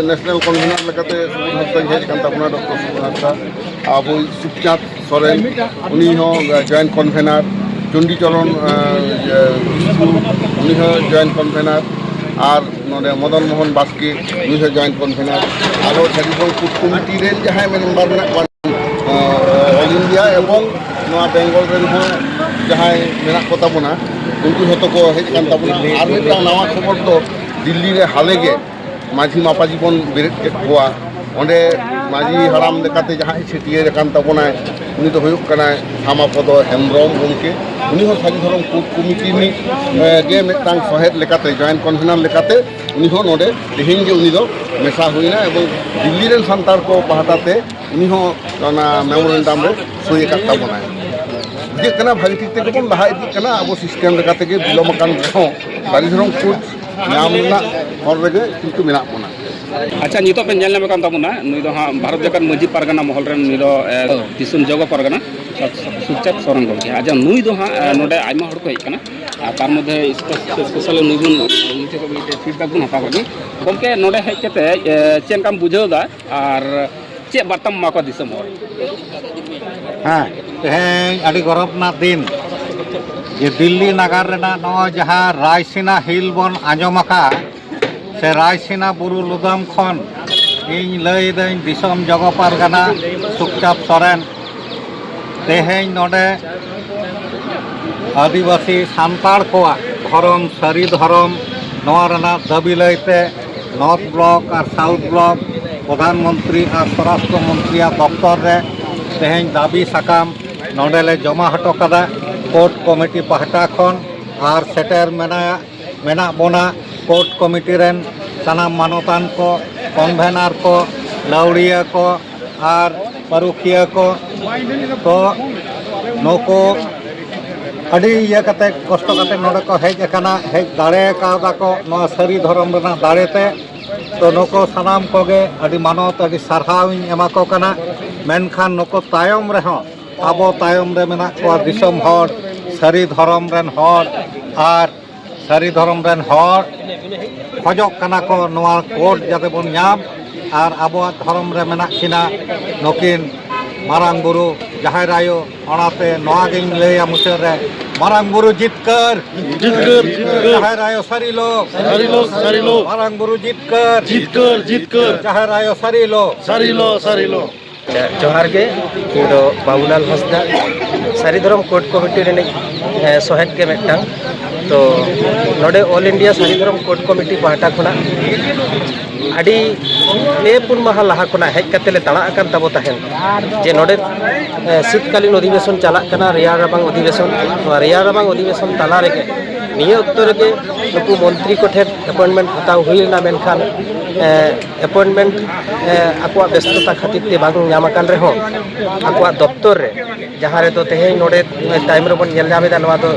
National convener লেখাতে Subodh Hansda hedge কান তাবনা doctor Subodh Hansda Abu Sukhchand সরেন উনি জয়েন্ট কনভেনার চণ্ডীচরণ উনি জয়েন্ট কনভেনার আর नोडे मदन मोहन बास्के उनी जॉइंट कन्वेनर और सारिधरम कोर कमिटी जहाँ मेम्बर ऑल इंडिया एवं बेंगल जहाँ मेना को ताबना उनको हतो को हेजकान ताबना और मिदटां नवा खबर तो दिल्ली रे हालेगे माझी मापाजीबन बेरेद केद कोआ ओंडे माझी हाराम लेकाते जहाँ छेटियर कान ताबनाय उनी तो हुयुग कनाय सामापद हेम्ब्रम गमके उनी सारिधरम कोर कमिटी गे मिदटां सहेद लेकाते जॉइंट कन्वेनर लेकाते उनी नोडे तेहेन गे उनी दो मेसा हुईना एवं दिल्ली रेन सान्तार को पाहटाते उनी मेमोरेंडाम रे सही काद ताबनाय बुझे कना भागी ठीक ते बन लहा इदी कना अब सिस्टेम लेकाते गे बिलम कान हो सारिधरम कोच नाम ना हर रेगे किंतु मेना बना अच्छा नितो पे जेल नाम तबना नुई दो हाँ भारत जाकर मजी पारगाना महल रे नुई दो दिसुम जगह पारगाना सुखचाँद सोरेन गमके अच्छा नुई दो हाँ नोडे आयमा हड़ को हेज कना तार मध्य स्पेशल नुई बन नुई को मिटे फीडबैक बन हता गनी गमके नोडे हेज कते चेन काम बुझावदा और चे बार्ताम माको दिसम हड़ हाँ तेहें अड़ी गौरवना दिन ये दिल्ली नगर रेना नो जहाँ रायसीना हिल बन आंजमका से रायसीना बुरु लुदाम खन इन लई दें दिसम जगह पारगाना सुखचाँद सोरेन तेहें नोडे आदिवासी सान्ताड़ कोआ धरम सारी धरम नवा रेना दाबी लईते नॉर्थ ब्लॉक और साउथ ब्लॉक प्रधानमंत्री और स्वराष्ट्र मंत्री दफ्तर रे तेहें दाबी साकाम नोडेले जमा हटो कदा कोर्ट कमिटी पाहटा खन और सेटर मेना बोना कोर्ट कमिटी रेन सानाम मानतान को कन्वेनर को लाउड़िया को और परुखिया को तो नको अड़ी ये कते कष्ट कते नोडे को हेज एकाना हेज दाड़े कादा को नवा सारी धर्म रेना दाड़ेते तो नको सानाम कोगे अड़ी मानत अड़ी सारहाव एमा को कना मेनखान नको तायम रेहो आबो तायम रे मेना को दिसम हर सारी धर्म रेन हर और सारी धर्म रेन हर खजक कना को नवा कोर्ट जाते बन नाम और आबो धर्म रे मेना किना नकिन मारांग बुरु जाहेर आयो ओनाते नवा गिन लैया मुचार रे मारांग बुरु जितकर जितकर जाहेर आयो सारी लोग मारांग बुरु जितकर जितकर जितकर जाहेर आयो सारी लोग जोहार के इदो बाबूलाल हांसदा सारी धरम कोर्ट कमिटी रे सहेद के मेटांग तो नोडे ऑल इंडिया सारी धरम कोर्ट कमिटी पाहटा खुना अड़ी पे पुन माह लाहा खुना हेज कते ले तड़ा अकान तबो ताहेन जे नोडे शीतकालीन अधिवेशन चला कना रेयार राबांग अधिवेशन तला रेगे निये उत्तर के नुकु मंत्री को ठेर अपॉइंटमेंट हताव हुईना मेनखान अपॉइंटमेंट आकुआ व्यस्तता खातिर ते बांग नामाकान रेहो आकुआ दफ्तर रे जहाँ रे तो तेहें नोडे टाइम रे बन नेल जामेदा नवा तो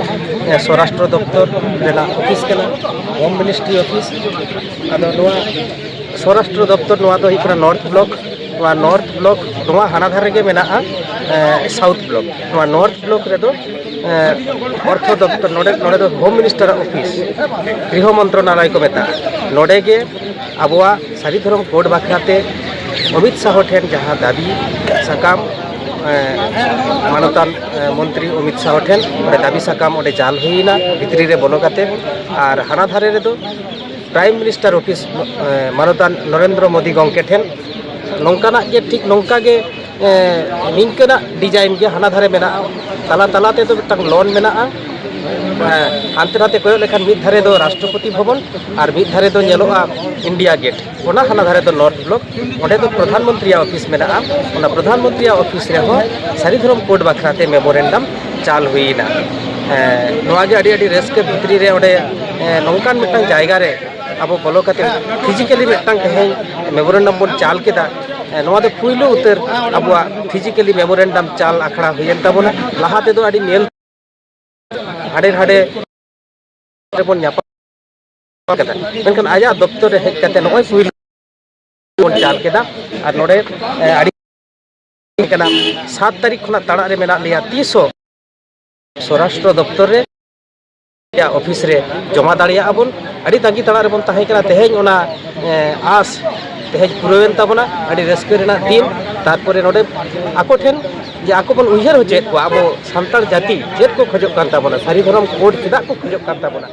स्वराष्ट्र दफ्तर रेना ऑफिस केना होम मिनिस्ट्री ऑफिस आदो नवा स्वराष्ट्र दफ्तर नवा तो हिकरा नॉर्थ ब्लॉक नवा हाना धारे के मेना साउथ ब्लॉक नवा नॉर्थ ब्लॉक रे तो अर्थ दफ्तर नोडे तो होम मिनिस्टर ऑफिस गृह मंत्रणालय को मेता नोडे के आबुआ सारी धरम कोड बाख्राते अमित शाह ठेन जहाँ दाबी साकाम मानतान मंत्री अमित शाह ठेन दाबी साकाम ओडे चाल हुईना भितरी रे बोलो काते और हाना धारे रे तो प्राइम मिनिस्टर ऑफिस मानतान नरेंद्र मोदी गंके ठेन नौकाना के ठीक नौका के निंकना डिजाइन के हाना धारे मेना तला तलाते तो मिदटां लोन मेना हानते नाते कोयो लेखान मिद धारे दो राष्ट्रपति भवन और मिद धारे दो नेलोआ इंडिया गेट ओना हाना धारे दो नॉर्थ ब्लॉक ओंडे दो प्रधानमंत्री ऑफिस मेना ओना प्रधानमंत्री ऑफिस रे हो सारी धरम कोड बाखराते मेमोरेंडम चाल हुईना नोआ गे अड़ी रेस्के भितरी रे ओंडे नौकान मिदटां जायगा रे आबो बोलो काते फिजिकली मिदटां तेहें मेमोरेंडम बन चाल केदा नोआ दो पुइलो उतर आबुआ फिजिकली मेमोरेंडम चाल आखड़ा हुयेन ताबोना लाहाते दो अड़ी नेल हाड़े हाड़े बन ᱧᱟᱯᱟᱢ ᱠᱮᱫᱟ ᱢᱮᱱᱠᱷᱟᱱ ᱟᱡᱟᱜ ᱫᱚᱯᱛᱚᱨ ᱨᱮ ᱦᱮᱡ ᱠᱟᱛᱮ ᱱᱚᱜᱼᱚᱭ ᱯᱩᱭᱞᱩ ᱵᱚᱱ ᱪᱟᱞ ᱠᱮᱫᱟ ᱟᱨ ᱱᱚᱰᱮ ᱟᱹᱰᱤ ᱠᱟᱱᱟ 7 ᱛᱟᱹᱨᱤᱠᱷ ᱠᱷᱚᱱᱟᱜ ᱛᱟᱲᱟᱜ ᱨᱮ ᱢᱮᱱᱟᱜ ᱞᱮᱭᱟ 300 स्वराष्ट्र दफ्तर रे ऑफिस रे जमा दाड़िया आबन अड़ी तांगी तड़ा रे बन ताहे कना तेहें ओना आस तेज पुरवेन तबना अड़ी रस्के रेना दिन तारपरे नोडे आको ठेन जे आको बन उयहर होचेत को आबो सान्ताड़ जाति चेत को खोजोग कान ताबना सारी धर्म कोड चेदा को खोजोग कान ताबना।